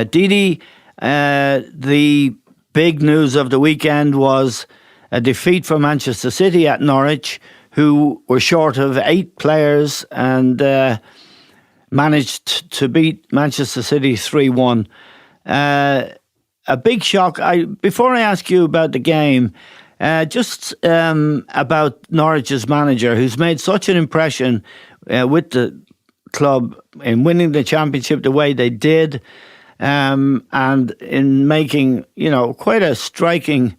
Didi, the big news of the weekend was a defeat for Manchester City at Norwich, who were short of 8 players and managed to beat Manchester City 3-1. A big shock. Before I ask you about the game, just about Norwich's manager, who's made such an impression with the club in winning the championship the way they did, and in making, quite a striking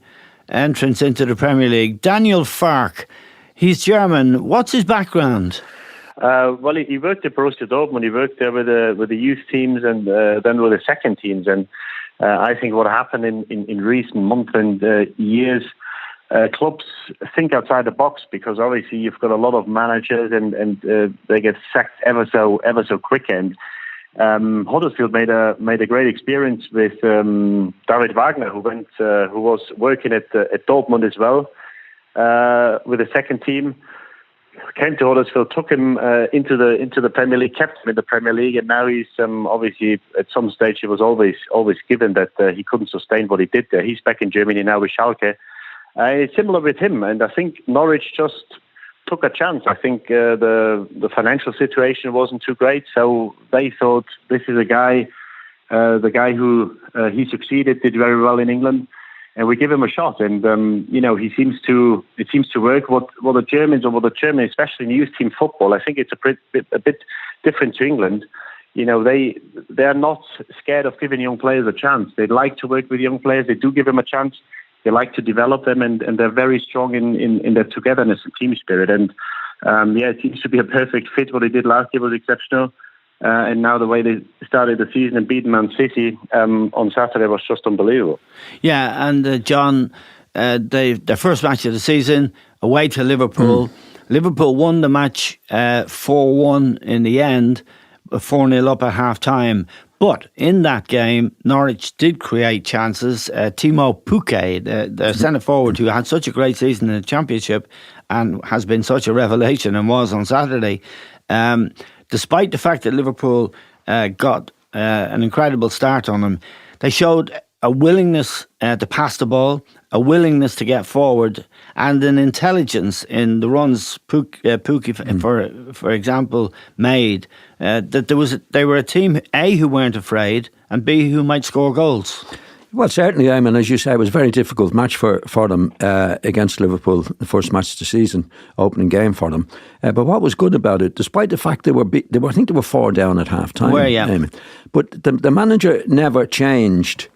entrance into the Premier League. Daniel Farke, he's German. What's his background? Well, he worked at Borussia Dortmund. He worked there with the youth teams and then with the second teams. And I think what happened in recent months and years, clubs think outside the box, because obviously you've got a lot of managers and they get sacked ever so quick. And Huddersfield made a great experience with David Wagner, who was working at Dortmund as well with the second team. Came to Huddersfield, took him into the Premier League, kept him in the Premier League, and now he's obviously at some stage he was always given that he couldn't sustain what he did there. He's back in Germany now with Schalke. It's similar with him, and I think Norwich just took a chance. I think the financial situation wasn't too great, so they thought this is the guy who he succeeded, did very well in England, and we give him a shot. And it seems to work. What the Germans, especially in youth team football, I think it's a bit different to England. They're not scared of giving young players a chance. They like to work with young players. They do give them a chance. They like to develop them, and they're very strong in their togetherness and team spirit. And it seems to be a perfect fit. What they did last year was exceptional. And now the way they started the season and beat Man City on Saturday was just unbelievable. Yeah, and John, their first match of the season, away to Liverpool. Liverpool won the match 4-1 in the end, 4-0 up at half-time. But in that game, Norwich did create chances. Teemu Pukki, the centre-forward who had such a great season in the Championship and has been such a revelation and was on Saturday, despite the fact that Liverpool got an incredible start on them, they showed a willingness to pass the ball, a willingness to get forward, and an intelligence in the runs Pukki, for example, made. That they were a team, A, who weren't afraid, and B, who might score goals. Well, certainly, as you say, it was a very difficult match for them against Liverpool, the first match of the season, opening game for them. But what was good about it, despite the fact I think they were 4 down at half time. But the manager never changed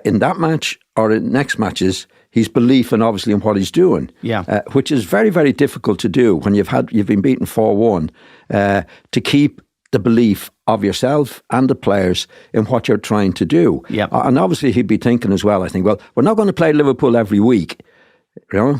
in that match or in next matches his belief and obviously in what he's doing. Which is very, very difficult to do when you've been beaten 4-1 to keep the belief of yourself and the players in what you're trying to do. And obviously he'd be thinking as well, I think, well, we're not going to play Liverpool every week.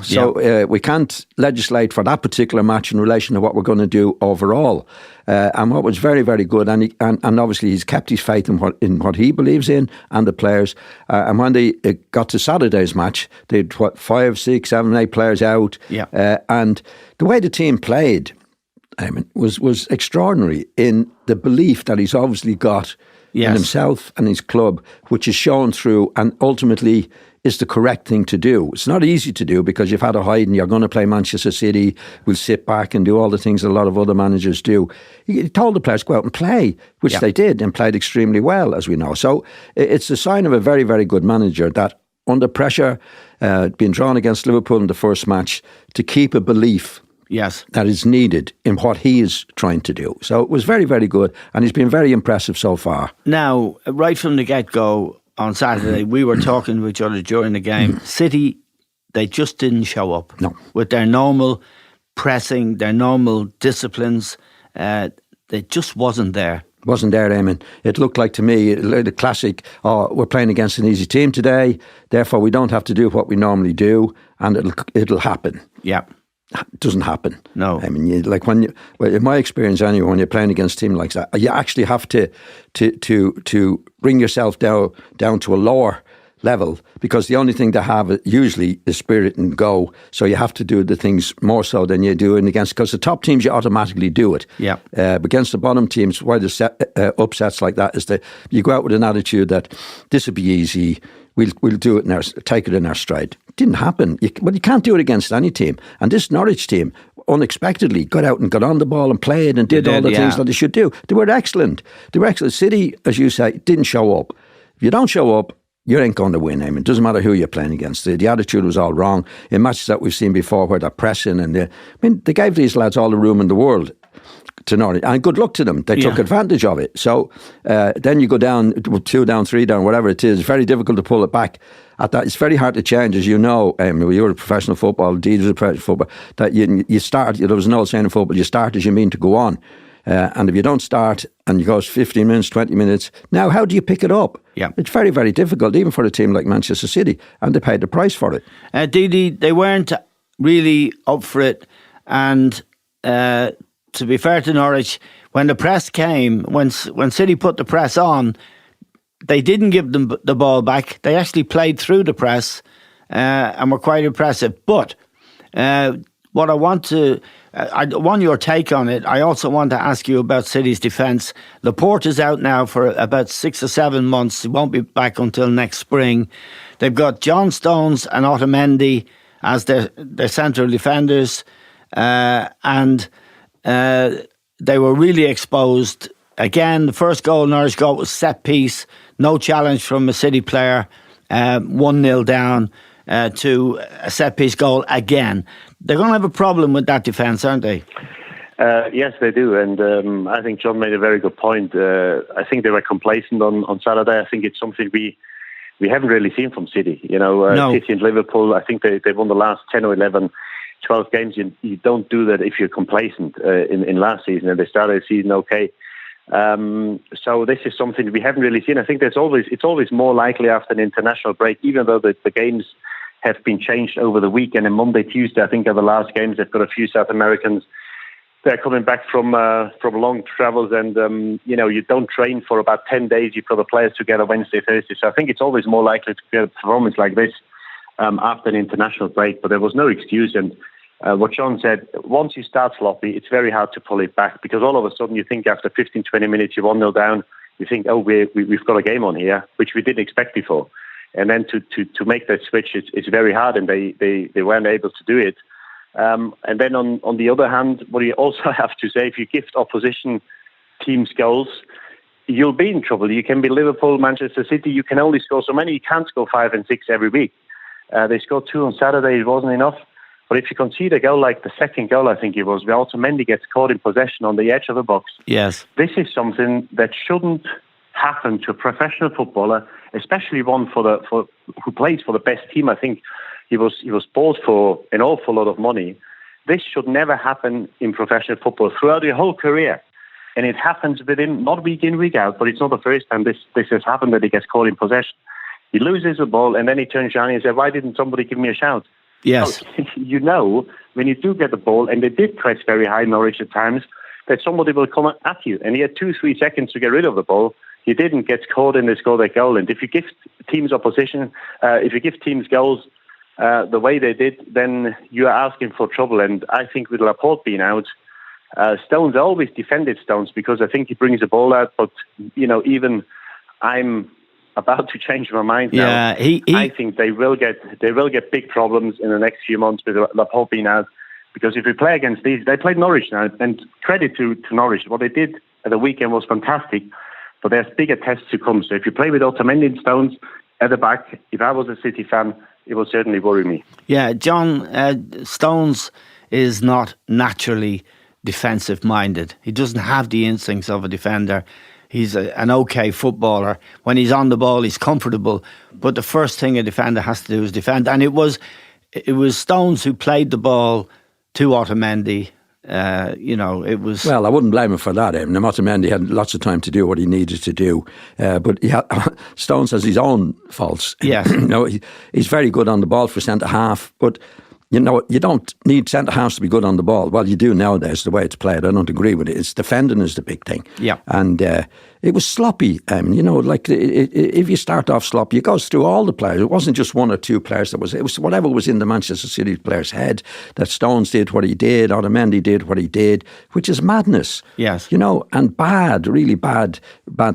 So we can't legislate for that particular match in relation to what we're going to do overall. And what was very, very good, and obviously he's kept his faith in what he believes in and the players. And when they got to Saturday's match, they had 5, 6, 7, 8 players out. And the way the team played, was extraordinary in the belief that he's obviously got in himself and his club, which is shown through and ultimately is the correct thing to do. It's not easy to do because you've had a hide and you're going to play Manchester City, we'll sit back and do all the things that a lot of other managers do. He told the players, go out and play, which they did and played extremely well, as we know. So it's a sign of a very, very good manager that under pressure, being drawn against Liverpool in the first match, to keep a belief that is needed in what he is trying to do. So it was very, very good, and he's been very impressive so far. Now, right from the get-go on Saturday, we were talking to each other during the game. City, they just didn't show up. No. With their normal pressing, their normal disciplines, it just wasn't there. Wasn't there, Eamon. It looked like to me the classic, we're playing against an easy team today, therefore we don't have to do what we normally do, and it'll happen. It doesn't happen. No. In my experience anyway, when you're playing against a team like that, you actually have to bring yourself down to a lower level, because the only thing they have usually is spirit and go. So you have to do the things more so than you do in against, because the top teams you automatically do it. Yeah. Against the bottom teams, why there's upsets like that is that you go out with an attitude that this will be easy. We'll do it take it in our stride. It didn't happen. You can't do it against any team. And this Norwich team unexpectedly got out and got on the ball and played and did all the things that they should do. They were excellent. City, as you say, didn't show up. If you don't show up, you ain't going to win. I mean, it doesn't matter who you're playing against. The attitude was all wrong. In matches that we've seen before where they're pressing and they gave these lads all the room in the world to Norwich. And good luck to them. They took advantage of it. So then you go down, 2 down, 3 down, whatever it is. It's very difficult to pull it back. At that, it's very hard to change, as you know. You were a professional football, Deed was a professional football. That you start. There was an old saying in football: you start as you mean to go on. And if you don't start and you go 15 minutes, 20 minutes, now how do you pick it up? Yeah. It's very, very difficult, even for a team like Manchester City, and they paid the price for it. They weren't really up for it, and to be fair to Norwich, when the press came, when City put the press on, they didn't give them the ball back. They actually played through the press and were quite impressive. But what I want your take on it. I also want to ask you about City's defence. Laporte is out now for about 6 or 7 months. He won't be back until next spring. They've got John Stones and Otamendi as their central defenders. And they were really exposed. Again, the first goal, Norwich goal, was set piece. No challenge from a City player. 1-0 down to a set piece goal again. They're going to have a problem with that defence, aren't they? Yes, they do. And I think John made a very good point. I think they were complacent on Saturday. I think it's something we haven't really seen from City. No. City and Liverpool, I think they won the last 10 or 11, 12 games. You don't do that if you're complacent in last season, and they started the season okay. So this is something we haven't really seen. I think it's always more likely after an international break, even though the games have been changed over the weekend. And Monday, Tuesday, I think, are the last games. They've got a few South Americans. They're coming back from long travels, and you don't train for about 10 days. You've got the players together Wednesday, Thursday. So I think it's always more likely to get a performance like this after an international break. But there was no excuse. And what John said, once you start sloppy, it's very hard to pull it back, because all of a sudden you think after 15, 20 minutes you're 1-0 down. You think, oh, we've got a game on here, which we didn't expect before. And then to make that switch, it's very hard, and they weren't able to do it. And then on the other hand, what you also have to say, if you give opposition teams goals, you'll be in trouble. You can be Liverpool, Manchester City. You can only score so many. You can't score 5 and 6 every week. They scored 2 on Saturday. It wasn't enough. But if you concede a goal like the second goal, I think it was, where Otamendi gets caught in possession on the edge of the box. Yes. This is something that shouldn't happen to a professional footballer, especially one who plays for the best team. I think he was bought for an awful lot of money. This should never happen in professional football throughout your whole career. And it happens with him, not week in, week out, but it's not the first time this has happened, that he gets caught in possession. He loses the ball, and then he turns around and says, why didn't somebody give me a shout? Yes. So, when you do get the ball, and they did press very high Norwich at times, that somebody will come at you. And he had 2-3 seconds to get rid of the ball. He didn't get caught and they scored a goal. And if you give teams goals the way they did, then you are asking for trouble. And I think with Laporte being out, Stones, I always defended Stones because I think he brings the ball out. But, even I'm about to change my mind now. I think they will get big problems in the next few months with Laporte being out. Because if we play against these, they played Norwich now, and credit to Norwich. What they did at the weekend was fantastic, but there's bigger tests to come. So if you play with Otamendi and Stones at the back, if I was a City fan, it would certainly worry me. Yeah, John, Stones is not naturally defensive-minded. He doesn't have the instincts of a defender. He's an okay footballer. When he's on the ball, he's comfortable. But the first thing a defender has to do is defend. And it was Stones who played the ball to Otamendi. It was... Well, I wouldn't blame him for that. Otamendi had lots of time to do what he needed to do. But Stones has his own faults. Yes. He's very good on the ball for centre-half. But, you know, you don't need centre-halves to be good on the ball. Well, you do nowadays, the way it's played. I don't agree with it. It's defending is the big thing. Yeah. And it was sloppy. You know, like if you start off sloppy, it goes through all the players. It wasn't just one or two players. It was whatever was in the Manchester City player's head, that Stones did what he did, Otamendi did what he did, which is madness. Yes. You know, and bad, really bad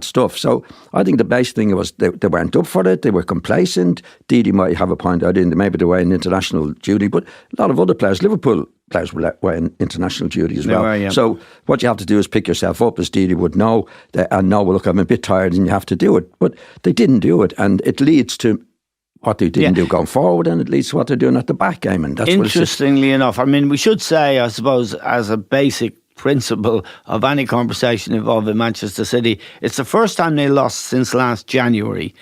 stuff. So I think the base thing was they weren't up for it. They were complacent. Didi might have a point out in maybe they were in international duty, but a lot of other players, Liverpool players were in international duty as well. Were, yeah. So what you have to do is pick yourself up, as Didi would know, and know, well, look, I'm a bit tired and you have to do it. But they didn't do it, and it leads to what they didn't do going forward, and it leads to what they're doing at the back game. And that's interestingly enough, I mean, we should say, I suppose, as a basic principle of any conversation involving Manchester City, it's the first time they lost since last January.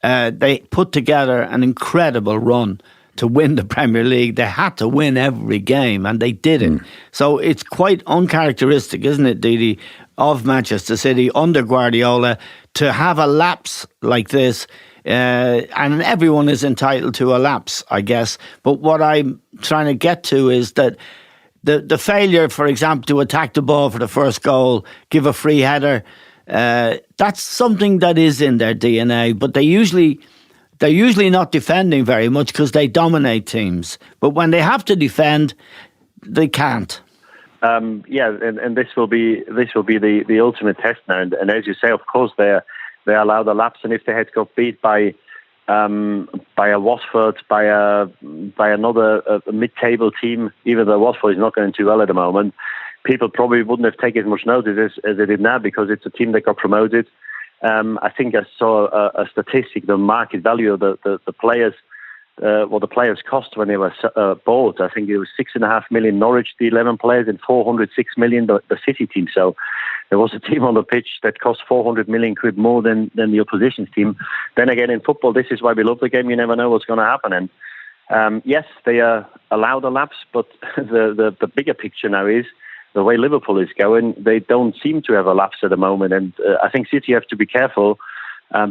They put together an incredible run to win the Premier League. They had to win every game, and they didn't. So it's quite uncharacteristic, isn't it, Didi, of Manchester City under Guardiola to have a lapse like this. And everyone is entitled to a lapse, I guess. But what I'm trying to get to is that the failure, for example, to attack the ball for the first goal, give a free header, that's something that is in their DNA. But they're usually not defending very much because they dominate teams. But when they have to defend, they can't. And this will be the ultimate test now. And as you say, of course, they allow the lapse. And if they had got beat by a Watford, by another mid-table team, even though Watford is not going too well at the moment, people probably wouldn't have taken as much notice as they did now, because it's a team that got promoted. I think I saw a statistic, the market value of the players, what the players cost when they were bought. I think it was 6.5 million Norwich, the 11 players, and 406 million the City team. So there was a team on the pitch that cost 400 million quid more than the opposition's team. Then again, in football, this is why we love the game. You never know what's going to happen. And yes, they allow the lapse, but the bigger picture now is the way Liverpool is going, they don't seem to have a lapse at the moment. And I think City have to be careful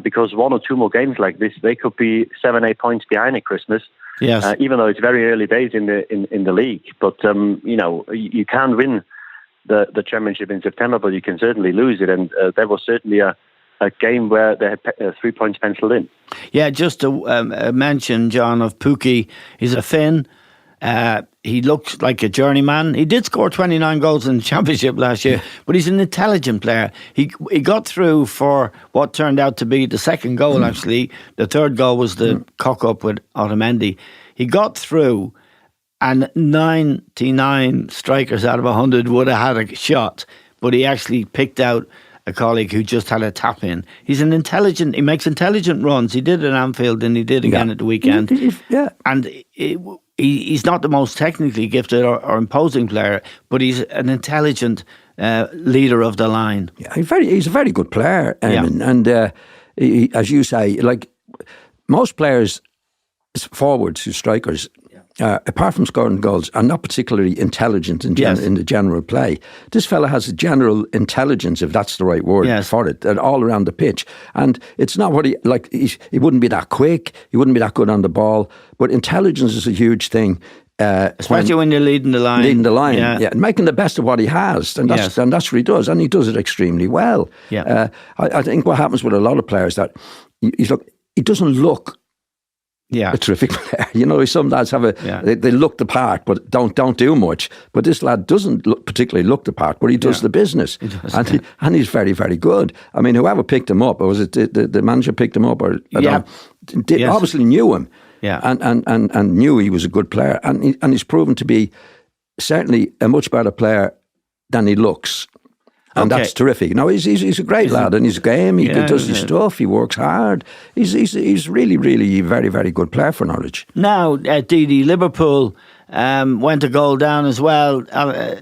because one or two more games like this, they could be 7-8 points behind at Christmas. Yes. Even though it's very early days in the league. But, you know, you can't win the championship in September, but you can certainly lose it. And there was certainly a game where they had 3 points penciled in. Yeah, just to mention, John, of Pukki, he's a Finn. He looks like a journeyman. He did score 29 goals in the Championship last year, but he's an intelligent player. He got through for what turned out to be the second goal, actually. The third goal was the cock-up with Otamendi. He got through, and 99 strikers out of 100 would have had a shot, but he actually picked out a colleague who just had a tap in. He makes intelligent runs. He did at Anfield and he did again at the weekend. Yeah. And he's not the most technically gifted or imposing player, but he's an intelligent leader of the line. Yeah, he's a very good player, and as you say, like most players, forwards, who strikers, apart from scoring goals, are not particularly intelligent in the general play. This fella has a general intelligence, if that's the right word for it, all around the pitch. And it's not what he wouldn't be that quick, he wouldn't be that good on the ball, but intelligence is a huge thing. Especially when you're leading the line. And making the best of what he has. And that's what he does. And he does it extremely well. Yeah. I think what happens with a lot of players that he doesn't look a terrific player. You know, some lads have they look the part, but don't do much. But this lad doesn't particularly look the part, but he does the business. And he's very, very good. I mean, whoever picked him up, or was it the manager picked him up, or obviously knew him. Yeah. And knew he was a good player. And he's proven to be certainly a much better player than he looks. And that's terrific. No, he's a great lad, and he's game. He does his stuff. He works hard. He's really, really very, very good player for Norwich. Now, Didi, Liverpool went a goal down as well.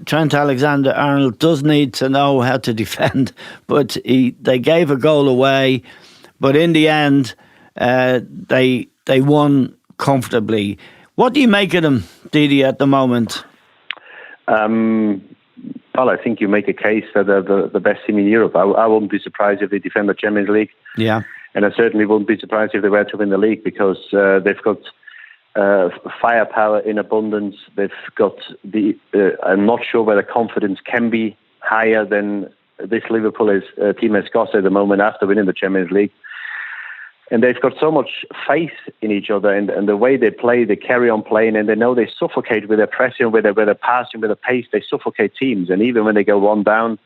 Trent Alexander-Arnold does need to know how to defend, but they gave a goal away. But in the end, they won comfortably. What do you make of them, Didi, at the moment? Well, I think you make a case that they're the best team in Europe. I wouldn't be surprised if they defend the Champions League. Yeah. And I certainly wouldn't be surprised if they were to win the league, because they've got firepower in abundance. They've got I'm not sure whether confidence can be higher than this Liverpool team has got at the moment after winning the Champions League. And they've got so much faith in each other and the way they play, they carry on playing, and they know they suffocate with their pressing, with their passing, with their pace. They suffocate teams, and even when they go one down,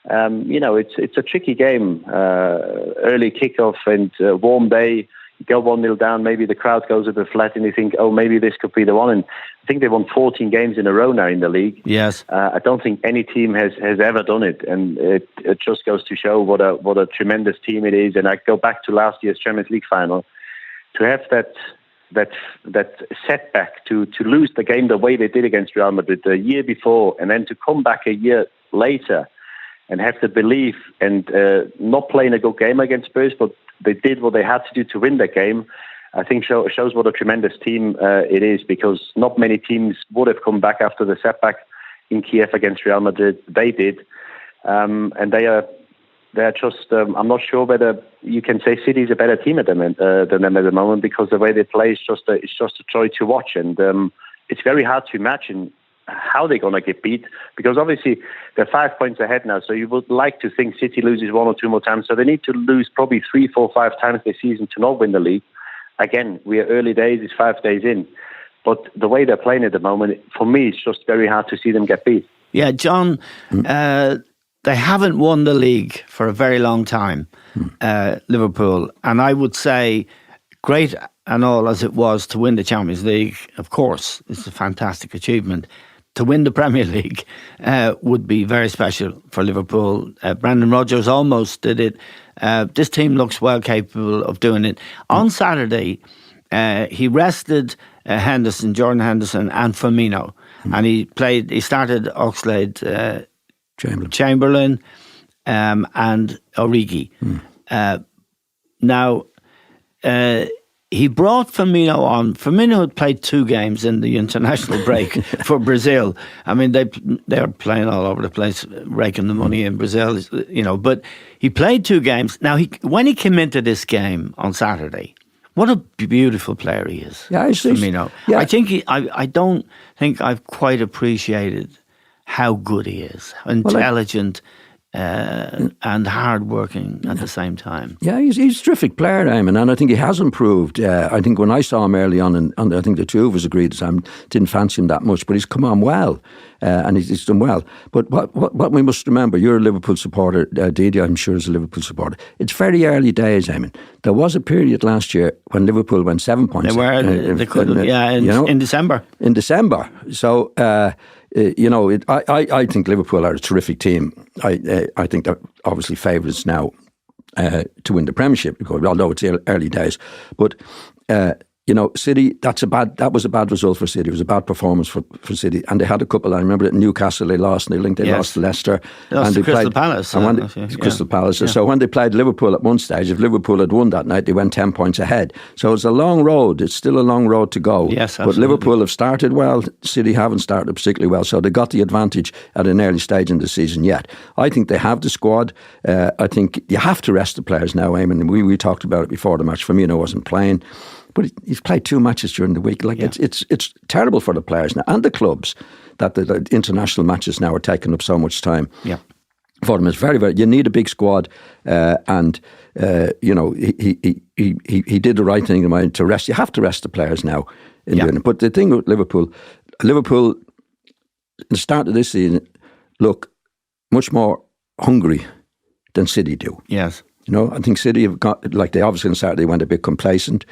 it's a tricky game. Early kickoff and warm day, you go 1-0 down, maybe the crowd goes a bit flat, and you think, oh, maybe this could be the one. And I think they won 14 games in a row now in the league. Yes, I don't think any team has ever done it, and it just goes to show what a tremendous team it is. And I go back to last year's Champions League final, to have that setback, to lose the game the way they did against Real Madrid the year before, and then to come back a year later and have the belief and not playing a good game against Spurs, but they did what they had to do to win that game. I think shows what a tremendous team it is, because not many teams would have come back after the setback in Kiev against Real Madrid. They did, and they're just. I'm not sure whether you can say City is a better team than them at the moment, because the way they play is just a joy to watch, and it's very hard to imagine how they're going to get beat, because obviously they're 5 points ahead now, so you would like to think City loses one or two more times, so they need to lose probably 3, 4, 5 times this season to not win the league. Again, we are early days, it's 5 days in, but the way they're playing at the moment, for me, it's just very hard to see them get beat. Yeah, John, they haven't won the league for a very long time, Liverpool, and I would say great and all as it was to win the Champions League, of course, it's a fantastic achievement. To win the Premier League would be very special for Liverpool. Brendan Rodgers almost did it. This team looks well capable of doing it. On Saturday, he rested Jordan Henderson and Firmino. And he started Oxlade-Chamberlain and Origi. Now, he brought Firmino on. Firmino had played 2 games in the international break for Brazil. I mean, they're playing all over the place, raking the money in Brazil, but he played 2 games. Now, when he came into this game on Saturday, what a beautiful player he is, Firmino. Yeah. I don't think I've quite appreciated how good he is, intelligent, and hard-working at the same time. Yeah, he's a terrific player, Eamon, and I think he has improved. I think when I saw him early on, and I think the two of us agreed that I didn't fancy him that much, but he's come on well, and he's done well. But what we must remember, you're a Liverpool supporter, Didi, I'm sure is a Liverpool supporter. It's very early days, Eamon. There was a period last year when Liverpool went 7 points. They could have, in December. In December. So... I think Liverpool are a terrific team. I think they're obviously favourites now to win the Premiership, because although it's early days. But City, that was a bad result for City. It was a bad performance for City, and they had a couple. I remember at Newcastle they lost, and they lost to Leicester, and they Crystal Palace. Crystal Palace. Yeah. So when they played Liverpool at one stage, if Liverpool had won that night, they went 10 points ahead. So it's a long road. It's still a long road to go. Yes, absolutely. But Liverpool have started well. City haven't started particularly well, so they got the advantage at an early stage in the season yet. I think they have the squad. I think you have to rest the players now, Eamon. We talked about it before the match. Firmino wasn't playing. But he's played 2 matches during the week. It's terrible for the players now and the clubs that the international matches now are taking up so much time. Yeah, for them, it's very, very. You need a big squad, and he did the right thing in mind to rest. You have to rest the players now. But the thing with Liverpool, at the start of this season, look much more hungry than City do. Yes. I think City have got, they obviously on Saturday went a bit complacent,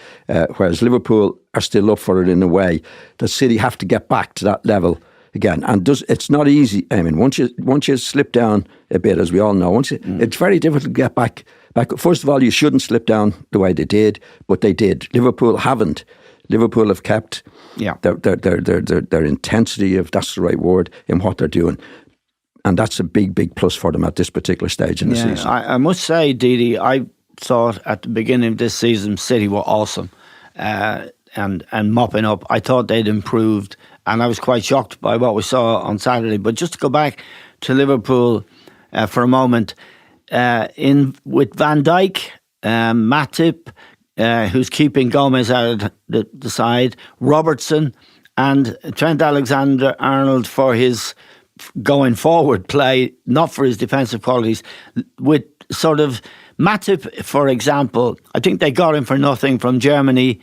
whereas Liverpool are still up for it in a way that City have to get back to that level again. And it's not easy. I mean, once you slip down a bit, as we all know, it's very difficult to get back. First of all, you shouldn't slip down the way they did, but they did. Liverpool haven't. Liverpool have kept their intensity, if that's the right word, in what they're doing. And that's a big, big plus for them at this particular stage in the season. I must say, Didi, I thought at the beginning of this season City were awesome and mopping up. I thought they'd improved, and I was quite shocked by what we saw on Saturday. But just to go back to Liverpool for a moment, with Van Dijk, Matip, who's keeping Gomez out of the side, Robertson and Trent Alexander-Arnold for his going forward play, not for his defensive qualities, with sort of Matip, for example. I think they got him for nothing from Germany.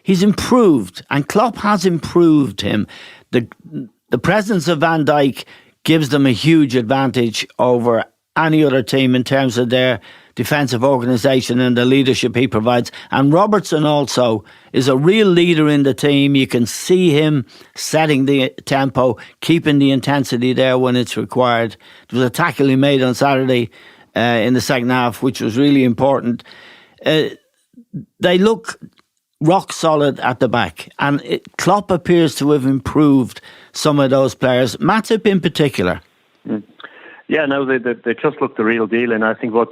He's improved, and Klopp has improved him. The presence of Van Dijk gives them a huge advantage over any other team in terms of their defensive organisation and the leadership he provides. And Robertson also is a real leader in the team. You can see him setting the tempo, keeping the intensity there when it's required. There was a tackle he made on Saturday in the second half, which was really important. They look rock solid at the back, and Klopp appears to have improved some of those players, Matip in particular. Yeah, no, they just look the real deal, and I think what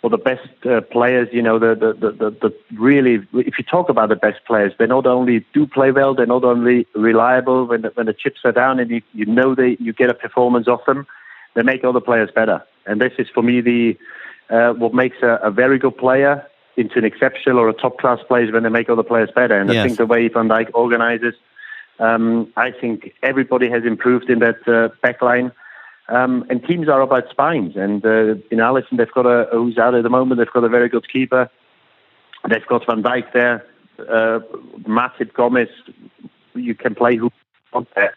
the best players, the really, if you talk about the best players, they not only do play well, they're not only reliable when the chips are down, and you get a performance off them, they make other players better. And this is for me what makes a very good player into an exceptional or a top class player when they make other players better. And yes. I think the way Van Dijk organises, I think everybody has improved in that back line. And teams are about spines. And in Alisson, they've got who's out at the moment, they've got a very good keeper. They've got Van Dijk there, Matip, Gomez. You can play who you want there.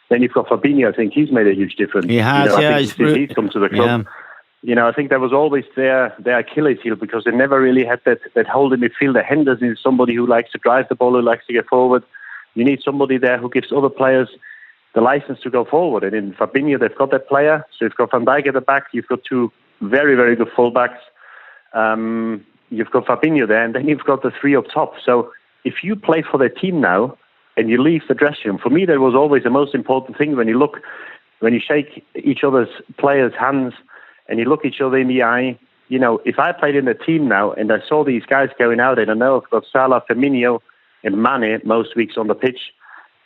Then you've got Fabinho. I think he's made a huge difference. He has, he's come to the club. Yeah. I think that was always their Achilles heel, because they never really had that holding midfielder. Henderson is somebody who likes to drive the ball, who likes to get forward. You need somebody there who gives other players the license to go forward. And in Fabinho, they've got that player. So you've got Van Dijk at the back. You've got two very, very good fullbacks. You've got Fabinho there, and then you've got the three up top. So if you play for the team now and you leave the dressing room, for me, that was always the most important thing. When you shake each other's players' hands and you look each other in the eye, if I played in the team now and I saw these guys going out, and I know I've got Salah, Firmino and Mane most weeks on the pitch,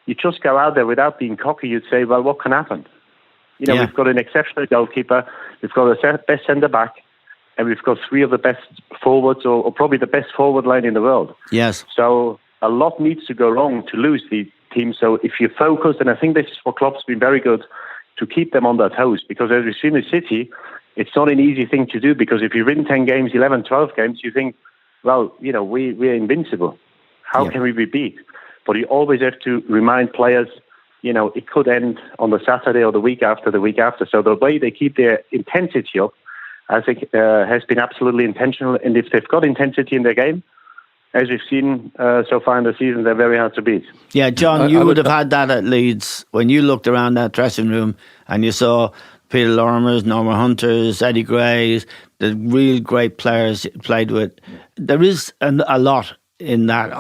you just go out there without being cocky. You'd say, well, what can happen? We've got an exceptional goalkeeper, we've got the best centre-back, and we've got three of the best forwards, or probably the best forward line in the world. Yes. So a lot needs to go wrong to lose the team. So if you're focused, and I think this is what Klopp's been very good, to keep them on their toes, because as we've seen in City, it's not an easy thing to do, because if you win 10 games, 11, 12 games, you think, well, we're invincible. How can we be beat? But you always have to remind players, it could end on the Saturday or the week after. So the way they keep their intensity up, I think, has been absolutely intentional. And if they've got intensity in their game, as we've seen so far in the season, they're very hard to beat. Yeah, John, you would have had that at Leeds when you looked around that dressing room and you saw Peter Lormer's, Norma Hunter's, Eddie Gray's, the real great players played with. There is a lot in that.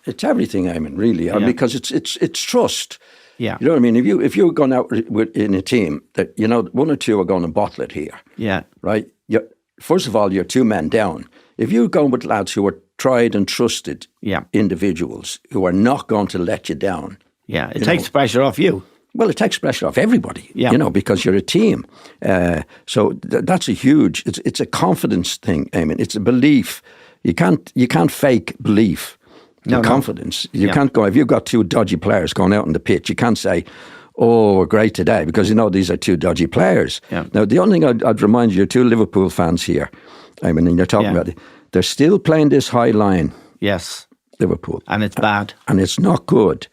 It's everything, Eamon, really, because it's trust. Yeah, you know what I mean. If you're going out in a team that one or two are going to bottle it here, right. First of all, you're two men down. If you're going with lads who are tried and trusted individuals who are not going to let you down, it takes pressure off you. Well, it takes pressure off everybody, because you're a team. So that's a huge. It's a confidence thing, Eamon. It's a belief. You can't fake belief. Confidence. You can't go, if you've got two dodgy players going out on the pitch, you can't say, oh, we're great today, because these are two dodgy players. Yeah. Now, the only thing I'd remind you, two Liverpool fans here, and you're talking about it, they're still playing this high line. Yes. Liverpool. And it's bad. And it's not good.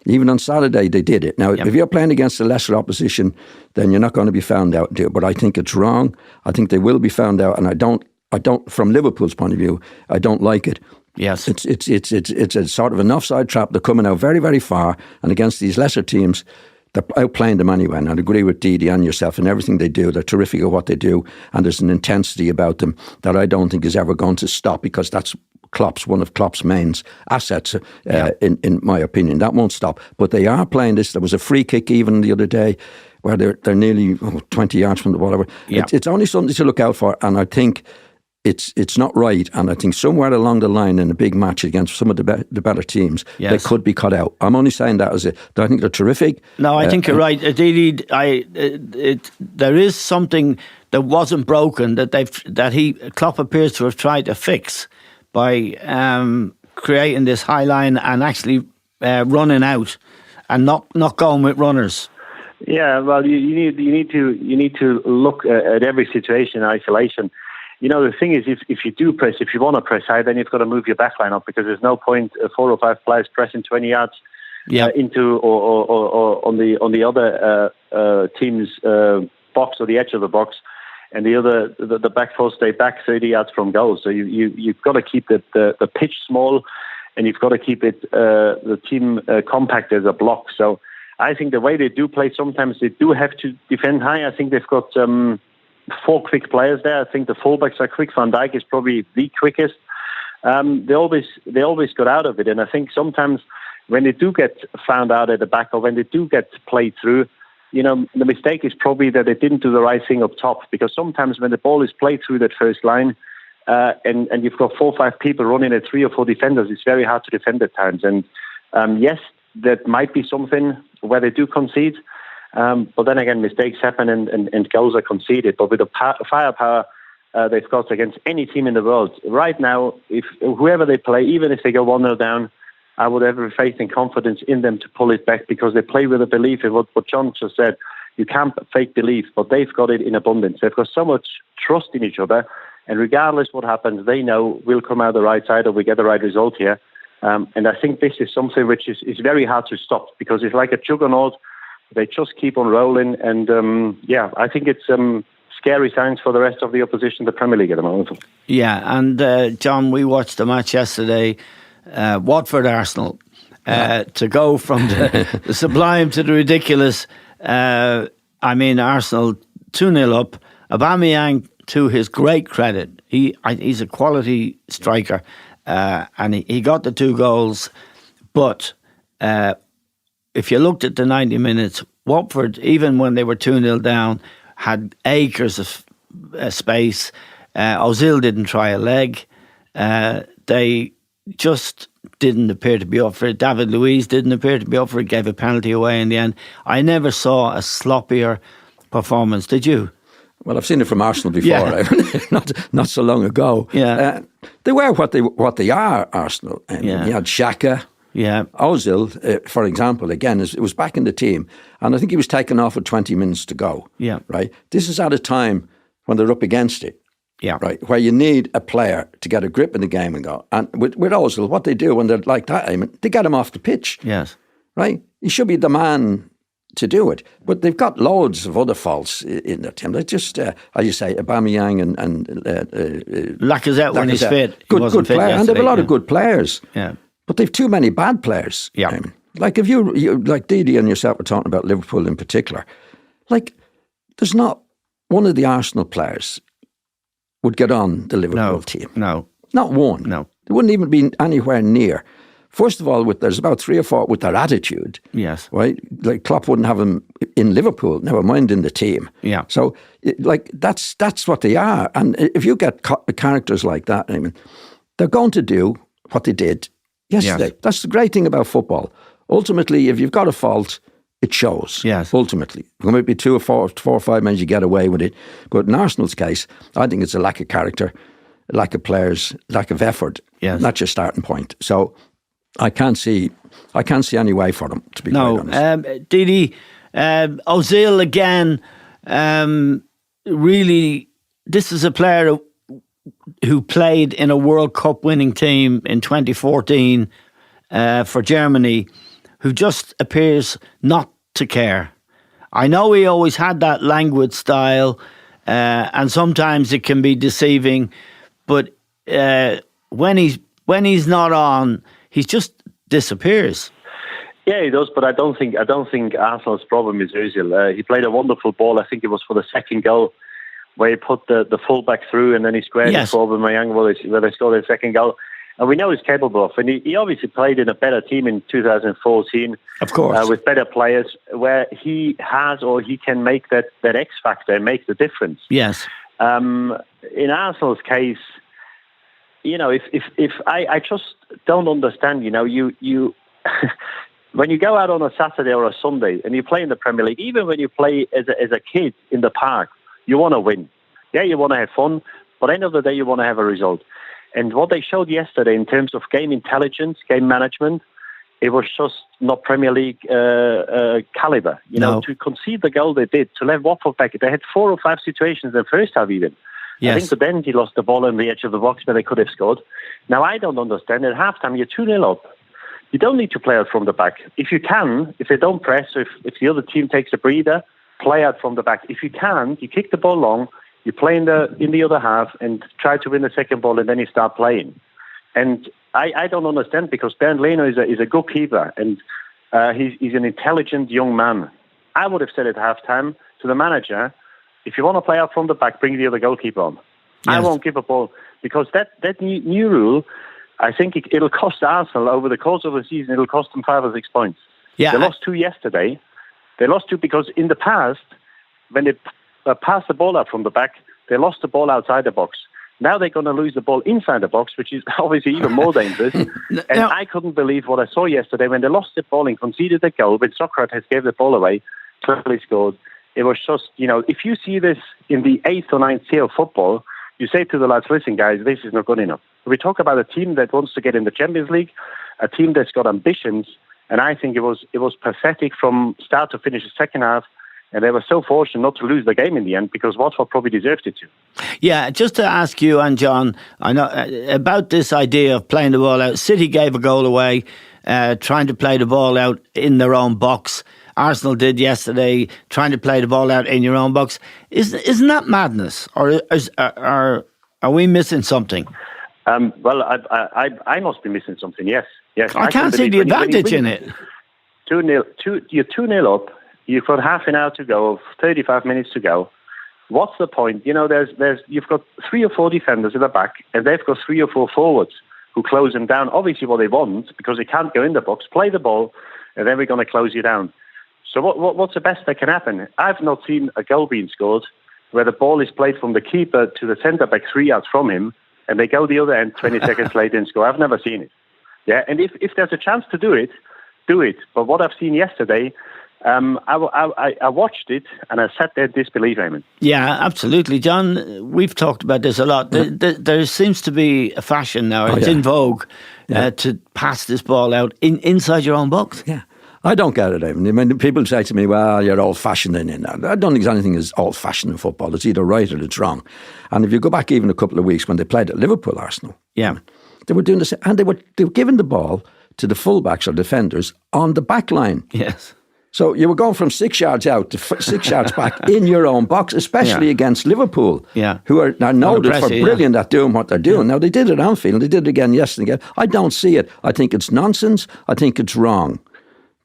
Even on Saturday, they did it. Now, if you're playing against a lesser opposition, then you're not going to be found out there. But I think it's wrong. I think they will be found out, and I don't, from Liverpool's point of view, I don't like it. Yes. It's a sort of an offside trap. They're coming out very, very far, and against these lesser teams, they're outplaying them anyway. And I agree with Didi and yourself and everything they do. They're terrific at what they do, and there's an intensity about them that I don't think is ever going to stop, because that's one of Klopp's main assets, in my opinion. That won't stop. But they are playing this. There was a free kick even the other day where they're nearly 20 yards from the whatever. Yeah. It's only something to look out for, and I think it's not right. And I think somewhere along the line in a big match against some of the better teams, they could be cut out. I'm only saying that I think they're terrific. No, I think you're right. There is something that wasn't broken that Klopp appears to have tried to fix. by creating this high line and actually running out and not going with runners. Yeah, well, you need to look at every situation in isolation. You know, the thing is, if you do press, if you want to press high, then you've got to move your back line up, because there's no point 4 or 5 players pressing 20 yards into or on the other team's box or the edge of the box, and the back four stay back 30 yards from goal. So you've got to keep the pitch small, and you've got to keep it the team compact as a block. So I think the way they do play, sometimes they do have to defend high. I think they've got 4 quick players there. I think the fullbacks are quick. Van Dijk is probably the quickest. They always got out of it, and I think sometimes when they do get found out at the back, or when they do get played through, you know, the mistake is probably that they didn't do the right thing up top, because sometimes when the ball is played through that first line, and you've got 4 or 5 people running at 3 or 4 defenders, it's very hard to defend at times. And yes, that might be something where they do concede, but then again, mistakes happen and goals are conceded. But with the firepower they've got against any team in the world right now, if whoever they play, even if they go 1-0 down, I would have faith and confidence in them to pull it back, because they play with a belief in what John just said. You can't fake belief, but they've got it in abundance. They've got so much trust in each other, and regardless what happens, they know we'll come out the right side or we get the right result here. And I think this is something which is very hard to stop, because it's like a juggernaut. They just keep on rolling, and I think it's scary signs for the rest of the opposition, the Premier League at the moment. Yeah, and John, we watched the match yesterday, Watford-Arsenal, to go from the sublime to the ridiculous. I mean, Arsenal 2-0 up. Aubameyang, to his great credit, he's a quality striker, and he got the 2 goals. But if you looked at the 90 minutes, Watford, even when they were 2-0 down, had acres of space. Ozil didn't try a leg. They just didn't appear to be up for it. David Luiz didn't appear to be up for it, gave a penalty away in the end. I never saw a sloppier performance. Did you? Well, I've seen it from Arsenal before, not so long ago. Yeah. They were what they are, Arsenal. You had Xhaka. Yeah. Ozil, for example, again, it was back in the team, and I think he was taken off with 20 minutes to go. Yeah. Right? This is at a time when they're up against it. Yeah. Right, where you need a player to get a grip in the game and go. And with Ozil, what they do when they're like that, they get him off the pitch. Yes. Right? He should be the man to do it. But they've got loads of other faults in their team. They're just, as you say, Aubameyang and Lacazette when he's fit. Good player. And they have a lot of good players. Yeah. But they've too many bad players. Yeah. Like if you like Didi and yourself were talking about Liverpool in particular, like there's not one of the Arsenal players would get on the Liverpool team. No. Not one. No. They wouldn't even be anywhere near. First of all, there's about 3 or 4 with their attitude. Yes. Right? Like Klopp wouldn't have them in Liverpool, never mind in the team. Yeah. So, like, that's what they are. And if you get characters like that, they're going to do what they did yesterday. Yes. That's the great thing about football. Ultimately, if you've got a fault, it shows. Yes. Ultimately. There might be 2 or 4 or 5 minutes you get away with it. But in Arsenal's case, I think it's a lack of character, lack of players, lack of effort. Yes. That's your starting point. So I can't see any way for them, to be quite honest. Didi, Ozil again, really, this is a player who played in a World Cup winning team in 2014 for Germany, who just appears not to care. I know he always had that languid style, and sometimes it can be deceiving, but when he's not on, he just disappears. Yeah, he does, but I don't think Arsenal's problem is Ozil. He played a wonderful ball. I think it was for the second goal, where he put the fullback through and then he squared it for Aubameyang where they scored their second goal. And we know he's capable of. And he obviously played in a better team in 2014. Of course. With better players, where he has or he can make that X factor and make the difference. Yes. In Arsenal's case, if I just don't understand, you when you go out on a Saturday or a Sunday and you play in the Premier League, even when you play as a kid in the park, you want to win. Yeah, you want to have fun, but at the end of the day, you want to have a result. And what they showed yesterday in terms of game intelligence, game management, it was just not Premier League caliber. You know, to concede the goal they did, to let Watford back. They had 4 or 5 situations in the first half even. Yes. I think the Dunphy lost the ball on the edge of the box where they could have scored. Now, I don't understand. At halftime, you're 2-0 up. You don't need to play out from the back. If you can, if they don't press, if the other team takes a breather, play out from the back. If you can, you kick the ball long, you play in the other half and try to win the second ball, and then you start playing. And I don't understand, because Bernd Leno is a good keeper, and he's an intelligent young man. I would have said at halftime to the manager, if you want to play out from the back, bring the other goalkeeper on. Yes. I won't give a ball, because that new rule, I think it'll cost Arsenal over the course of the season. It'll cost them 5 or 6 points. Yeah, they lost 2 yesterday. They lost 2 because in the past, when they passed the ball out from the back, they lost the ball outside the box. Now they're going to lose the ball inside the box, which is obviously even more dangerous. And I couldn't believe what I saw yesterday when they lost the ball and conceded the goal. When Socrates gave the ball away, totally scored. It was just, if you see this in the 8th or 9th tier of football, you say to the lads, listen, guys, this is not good enough. We talk about a team that wants to get in the Champions League, a team that's got ambitions, and I think it was pathetic from start to finish the second half. And they were so fortunate not to lose the game in the end, because Watford probably deserved it to. Yeah, just to ask you and John, I know about this idea of playing the ball out. City gave a goal away, trying to play the ball out in their own box. Arsenal did yesterday, trying to play the ball out in your own box. Isn't that madness, or are we missing something? Well, I must be missing something. Yes. I can't see the advantage in it. 2-0, you're 2-0 up. You've got half an hour to go, 35 minutes to go. What's the point? You've got 3 or 4 defenders in the back, and they've got 3 or 4 forwards who close them down. Obviously, what they want, because they can't go in the box, play the ball, and then we're going to close you down. So what's the best that can happen? I've not seen a goal being scored where the ball is played from the keeper to the centre back 3 yards from him, and they go the other end 20 seconds later and score. I've never seen it. Yeah, and if there's a chance to do it, do it. But what I've seen yesterday, I watched it and I sat there in disbelief, Eamon. Yeah, absolutely. John, we've talked about this a lot. There seems to be a fashion now, it's in vogue, to pass this ball out inside your own box. Yeah. I don't get it, Eamon. I mean, people say to me, well, you're old-fashioned in that. I don't think anything is old-fashioned in football. It's either right or it's wrong. And if you go back even a couple of weeks when they played at Liverpool, Arsenal, they were doing the same, and they were giving the ball to the fullbacks or defenders on the back line. Yes. So you were going from 6 yards out to 6 yards back in your own box, especially against Liverpool, who are noted for brilliant at doing what they're doing. Now, they did it at Anfield, and they did it again yesterday. I don't see it. I think it's nonsense. I think it's wrong.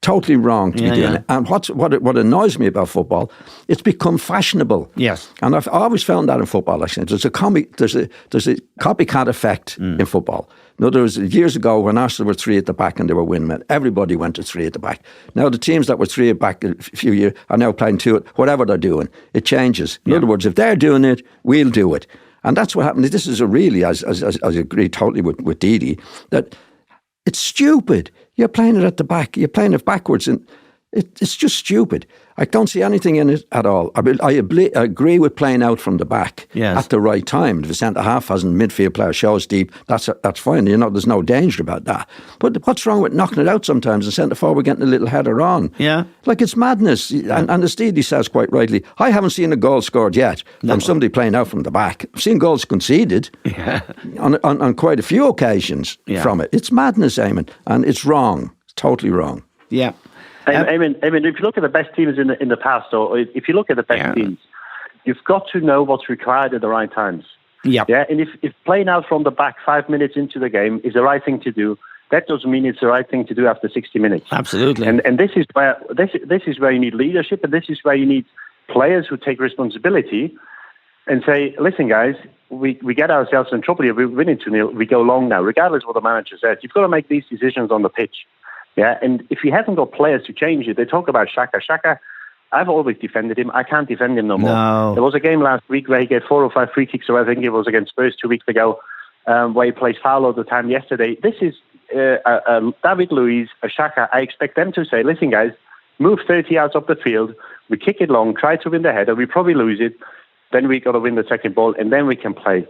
Totally wrong to be doing it. And what annoys me about football, it's become fashionable. Yes. And I've always found that in football, actually. There's a copycat effect in football. In other words, years ago when Arsenal were 3 at the back and they were winning, everybody went to 3 at the back. Now the teams that were 3 at the back a few years are now playing 2 whatever they're doing. It changes. In other words, if they're doing it, we'll do it. And that's what happened. This is as I agree totally with Didi, that it's stupid. You're playing it at the back. You're playing it backwards, and it's just stupid. I don't see anything in it at all. I agree with playing out from the back at the right time. If the centre half hasn't midfield player shows deep, that's fine. There's no danger about that. But what's wrong with knocking it out sometimes and centre forward getting a little header on? Yeah, like it's madness. And as Stevie says quite rightly, I haven't seen a goal scored yet from somebody playing out from the back. I've seen goals conceded on quite a few occasions from it. It's madness, Eamon, and it's wrong. It's totally wrong. Yeah. I mean, if you look at the best teams in the past, or if you look at the best teams, you've got to know what's required at the right times. Yeah. And if playing out from the back 5 minutes into the game is the right thing to do, that doesn't mean it's the right thing to do after 60 minutes. Absolutely. And this is where you need leadership, and this is where you need players who take responsibility and say, listen, guys, we get ourselves in trouble here. We're winning 2-0. We go long now, regardless of what the manager says. You've got to make these decisions on the pitch. Yeah, and if he hasn't got players to change it, they talk about Xhaka. Xhaka, I've always defended him. I can't defend him no more. No. There was a game last week where he gave 4 or 5 free kicks, or I think it was against Spurs 2 weeks ago, where he plays foul all the time yesterday. This is David Luiz, Xhaka. I expect them to say, listen, guys, move 30 yards up the field. We kick it long, try to win the header. We probably lose it. Then we got to win the second ball, and then we can play.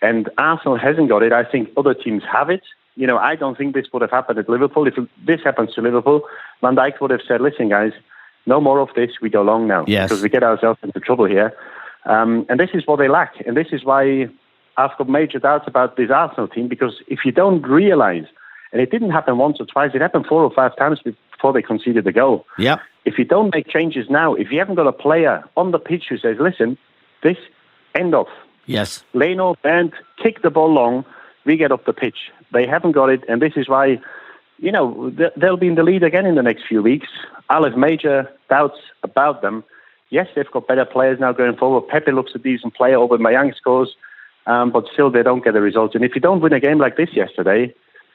And Arsenal hasn't got it. I think other teams have it. I don't think this would have happened at Liverpool. If this happens to Liverpool, Van Dijk would have said, listen, guys, no more of this. We go long now. Yes. Because we get ourselves into trouble here. And this is what they lack. And this is why I've got major doubts about this Arsenal team, because if you don't realise, and it didn't happen once or twice, it happened 4 or 5 times before they conceded the goal. Yeah. If you don't make changes now, if you haven't got a player on the pitch who says, listen, this, end off. Yes. Leno, and kick the ball long, we get off the pitch. They haven't got it, and this is why, they'll be in the lead again in the next few weeks. I'll have major doubts about them. Yes, they've got better players now going forward. Pepe looks a decent player. Aubameyang scores, but still they don't get the results. And if you don't win a game like this yesterday,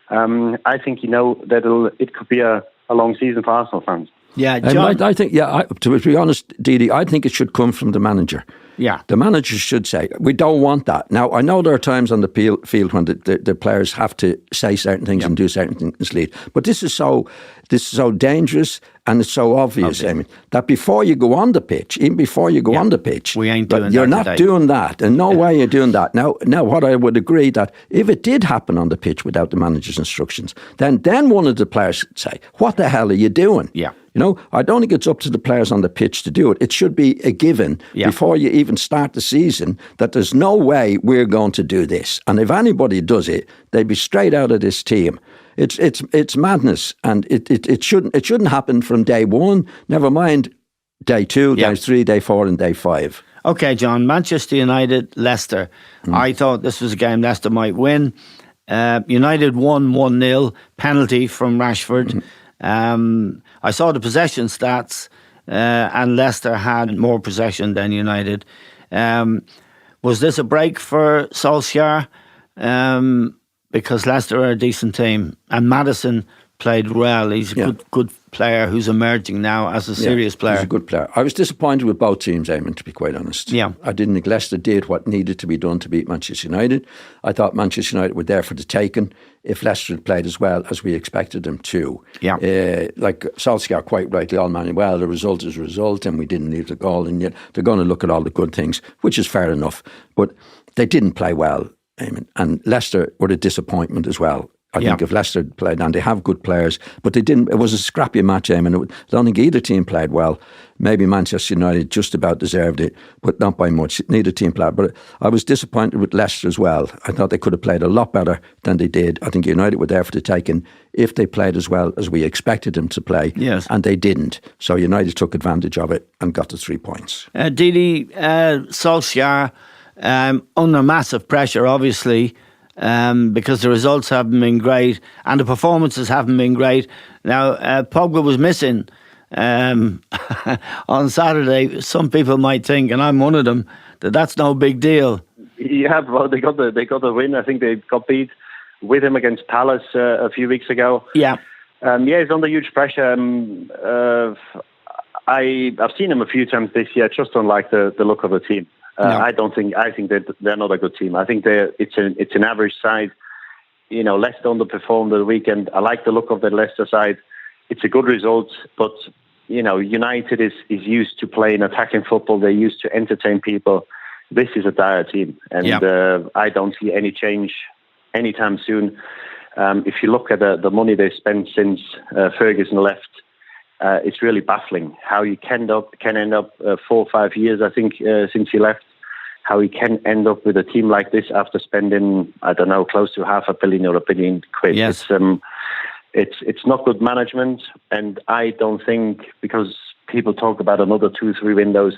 I think that it could be a long season for Arsenal fans. Yeah, John. I think, to be honest, Didi, I think it should come from the manager. Yeah. The manager should say, we don't want that. Now, I know there are times on the field when the players have to say certain things and do certain things lead. But this is so dangerous and it's so obvious, I mean, that before you go on the pitch, even before you go on the pitch, we ain't doing you're that not today. doing that. And no way you're doing that. Now, what I would agree that if it did happen on the pitch without the manager's instructions, then one of the players would say, what the hell are you doing? Yeah. I don't think it's up to the players on the pitch to do it. It should be a given before you even start the season that there's no way we're going to do this. And if anybody does it, they'd be straight out of this team. It's madness, and it shouldn't happen from day one. Never mind day 2, day 3, day 4, and day 5. Okay, John. Manchester United, Leicester. I thought this was a game Leicester might win. United won 1-0, penalty from Rashford. I saw the possession stats, and Leicester had more possession than United. Was this a break for Solskjaer? Because Leicester are a decent team, and Maddison played well. He's a good player who's emerging now as a serious player. He's a good player. I was disappointed with both teams, Eamon, to be quite honest. Yeah. I didn't think Leicester did what needed to be done to beat Manchester United. I thought Manchester United were there for the taking if Leicester had played as well as we expected them to. Yeah. Like Solskjaer quite rightly, all man, well, the result is a result and we didn't need the goal, and yet they're going to look at all the good things, which is fair enough. But they didn't play well, Eamon, and Leicester were a disappointment as well. I think if Leicester played, and they have good players, but they didn't. It was a scrappy match, Eamon. I don't think either team played well. Maybe Manchester United just about deserved it, but not by much. Neither team played. But I was disappointed with Leicester as well. I thought they could have played a lot better than they did. I think United were there for the taking if they played as well as we expected them to play. Yes. And they didn't. So United took advantage of it and got the 3 points. Didi, Solskjaer, under massive pressure, obviously, because the results haven't been great and the performances haven't been great. Now, Pogba was missing on Saturday. Some people might think, and I'm one of them, that that's no big deal. Yeah, well, they got the win. I think they got beat with him against Palace a few weeks ago. Yeah. He's under huge pressure. I've seen him a few times this year. Just don't like the look of the team. No. I think that they're not a good team. I think it's an average side. Leicester underperformed the weekend. I like the look of the Leicester side. It's a good result, but United is used to playing attacking football. They're used to entertain people. This is a dire team, and I don't see any change anytime soon. If you look at the money they've spent since Ferguson left, it's really baffling how you can end up 4 or 5 years, I think, since he left. How he can end up with a team like this after spending, I don't know, close to £500 million or £1 billion. Yes. It's not good management, and I don't think, because people talk about another 2-3 windows.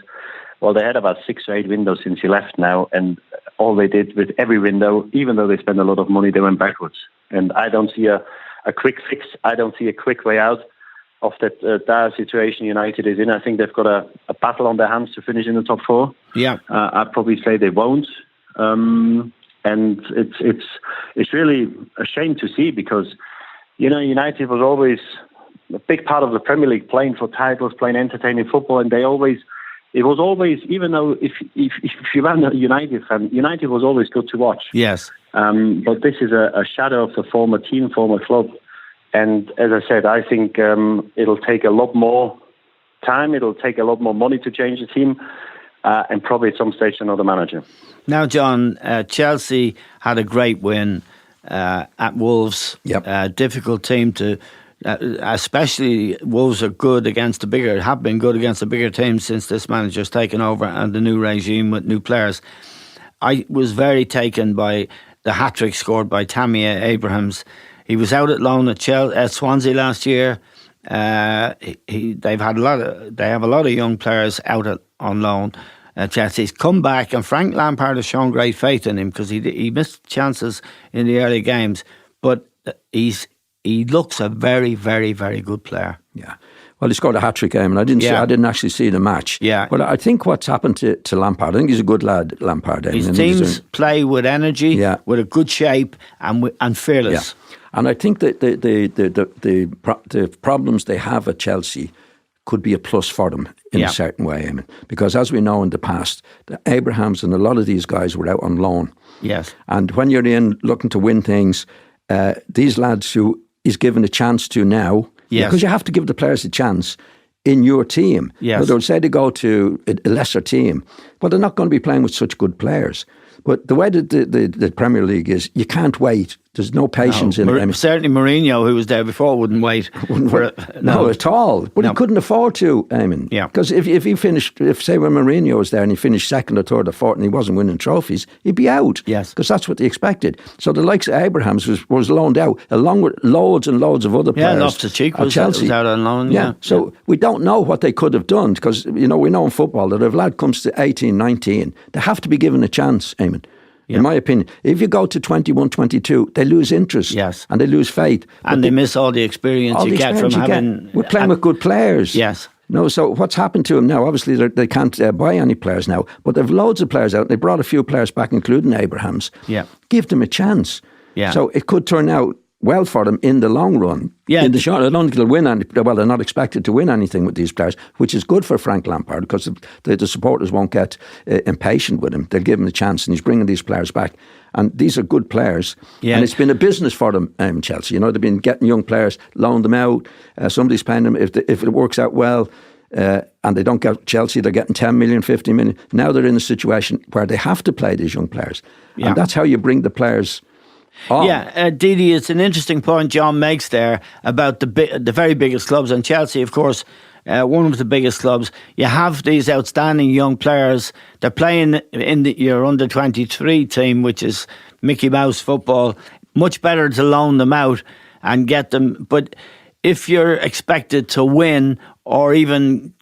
Well, they had about 6 or 8 windows since he left now, and all they did with every window, even though they spent a lot of money, they went backwards. And I don't see a quick fix. I don't see a quick way out of that dire situation United is in. I think they've got a battle on their hands to finish in the top 4. Yeah, I'd probably say they won't, and it's really a shame to see, because United was always a big part of the Premier League, playing for titles, playing entertaining football, and it was always, even though if you were a United fan, United was always good to watch. Yes, but this is a shadow of the former team, former club. And as I said, I think it'll take a lot more time. It'll take a lot more money to change the team. and probably at some stage another manager. Now, John, Chelsea had a great win at Wolves. Yep. Difficult team to, especially Wolves are good against have been good against the bigger teams since this manager's taken over and the new regime with new players. I was very taken by the hat-trick scored by Tammy Abrahams. He was out at loan at Swansea last year. They have a lot of young players out on loan. Chelsea's come back, and Frank Lampard has shown great faith in him because he missed chances in the early games, but he looks a very, very, very good player. Yeah. Well, he scored a hat-trick game, and I didn't actually see the match. Yeah. But I think what's happened to Lampard, I think he's a good lad, Lampard. His teams play with energy, with a good shape, and fearless. Yeah. And I think that the problems they have at Chelsea could be a plus for them in a certain way, Eamon. Because as we know in the past, the Abrahams and a lot of these guys were out on loan. Yes. And when you're in looking to win things, these lads who he's given a chance to now, because you have to give the players a chance in your team. Yes. In other words, say they go to a lesser team, but they're not going to be playing with such good players. But the way that the Premier League is, you can't wait. There's no patience in it. Certainly Mourinho, who was there before, wouldn't wait. No, at all. But he couldn't afford to, Eamon. Yeah. Because if he finished, say when Mourinho was there and he finished second or third or fourth and he wasn't winning trophies, he'd be out. Yes. Because that's what they expected. So the likes of Abrahams was loaned out, along with loads and loads of other players. Yeah, Loftus-Cheek was out on loan. Yeah. So we don't know what they could have done because, we know in football that if a lad comes to 18, 19, they have to be given a chance, Eamon. In my opinion, if you go to 21, 22, they lose interest. Yes. And they lose faith. And they miss all the experience you get from having... We're playing with good players. Yes. No, so what's happened to them now? Obviously, they can't buy any players now, but they've loads of players out. They brought a few players back, including Abrahams. Yeah. Give them a chance. Yeah. So it could turn out well for them in the long run. Yeah. In the short, I don't think they'll win any. Well, they're not expected to win anything with these players, which is good for Frank Lampard because the supporters won't get impatient with him. They'll give him a chance, and he's bringing these players back. And these are good players. Yeah. And it's been a business for them, Chelsea. They've been getting young players, loan them out. Somebody's paying them. If it works out well, and they don't get Chelsea, they're getting 10 million, 50 million. Now they're in a situation where they have to play these young players. Yeah. And that's how you bring the players on. Yeah, Didi, it's an interesting point John makes there about the very biggest clubs. And Chelsea, of course, one of the biggest clubs. You have these outstanding young players. They're playing in your under-23 team, which is Mickey Mouse football. Much better to loan them out and get them. But if you're expected to win or even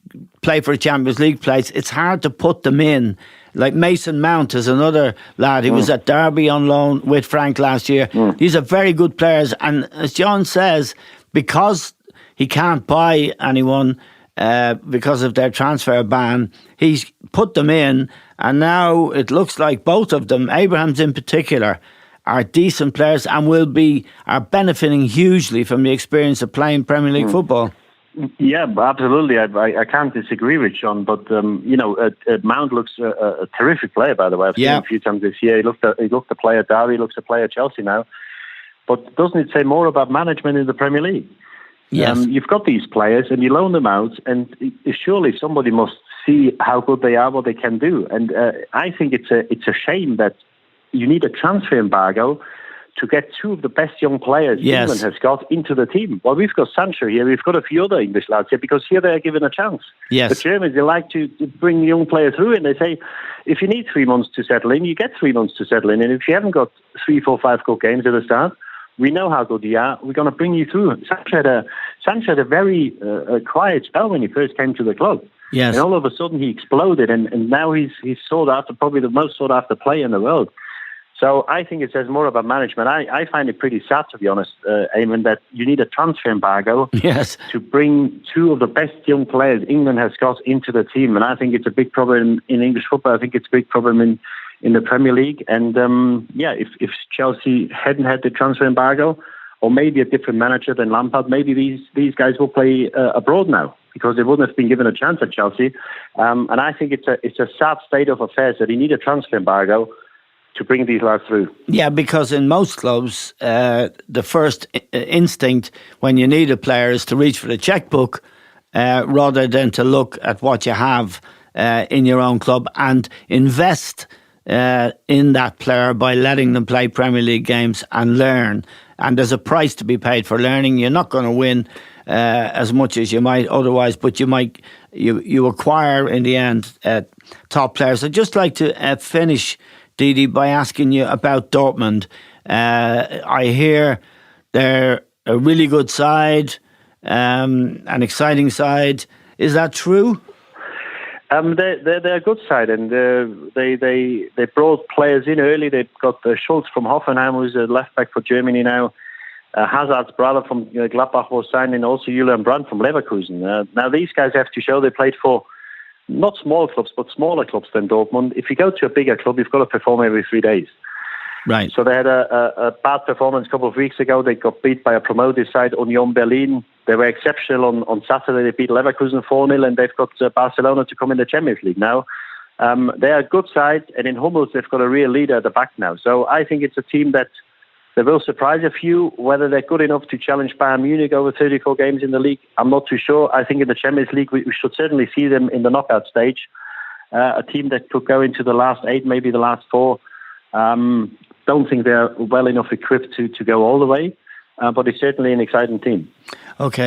play for a Champions League place, it's hard to put them in. Like Mason Mount is another lad who was at Derby on loan with Frank last year. These are very good players. And as John says, because he can't buy anyone because of their transfer ban, he's put them in. And now it looks like both of them, Abrahams in particular, are decent players and are benefiting hugely from the experience of playing Premier League football. Yeah, absolutely. I can't disagree with John, but Mount looks a terrific player. By the way, I've seen him a few times this year. He looked to play at Derby. He looks to play at Chelsea now. But doesn't it say more about management in the Premier League? Yes, you've got these players and you loan them out, and surely somebody must see how good they are, what they can do. And I think it's a shame that you need a transfer embargo to get two of the best young players England has got into the team. Well, we've got Sancho here, we've got a few other English lads here, because here they are given a chance. Yes. The Germans, they like to bring young players through, and they say, if you need 3 months to settle in, you get 3 months to settle in. And if you haven't got 3, 4, 5 good games at the start, we know how good you are, we're going to bring you through. Sancho had a very quiet spell when he first came to the club. Yes. And all of a sudden he exploded, and now he's sought after, probably the most sought after player in the world. So I think it says more about management. I find it pretty sad, to be honest, Eamon, that you need a transfer embargo to bring two of the best young players England has got into the team. And I think it's a big problem in English football. I think it's a big problem in the Premier League. And if Chelsea hadn't had the transfer embargo, or maybe a different manager than Lampard, maybe these guys will play abroad now, because they wouldn't have been given a chance at Chelsea. And I think it's a sad state of affairs that you need a transfer embargo to bring these lads through. Yeah, because in most clubs, the first instinct when you need a player is to reach for the checkbook rather than to look at what you have in your own club and invest in that player by letting them play Premier League games and learn. And there's a price to be paid for learning. You're not going to win as much as you might otherwise, but you acquire in the end top players. I'd just like to finish, Didi, by asking you about Dortmund. I hear they're a really good side, an exciting side. Is that true? They're a good side, and they brought players in early. They've got Schultz from Hoffenheim, who's a left back for Germany now. Hazard's brother from Gladbach was signed, and also Julian Brandt from Leverkusen. Now these guys have to show they played for not small clubs, but smaller clubs than Dortmund. If you go to a bigger club, you've got to perform every 3 days. Right. So they had a bad performance a couple of weeks ago. They got beat by a promoted side, Union Berlin. They were exceptional on Saturday. They beat Leverkusen 4-0, and they've got Barcelona to come in the Champions League now. They're a good side, and in Hummels, they've got a real leader at the back now. So I think it's a team that they will surprise a few. Whether they're good enough to challenge Bayern Munich over 34 games in the league, I'm not too sure. I think in the Champions League, we should certainly see them in the knockout stage. A team that could go into the last 8, maybe the last 4. Don't think they're well enough equipped to go all the way, but it's certainly an exciting team. Okay.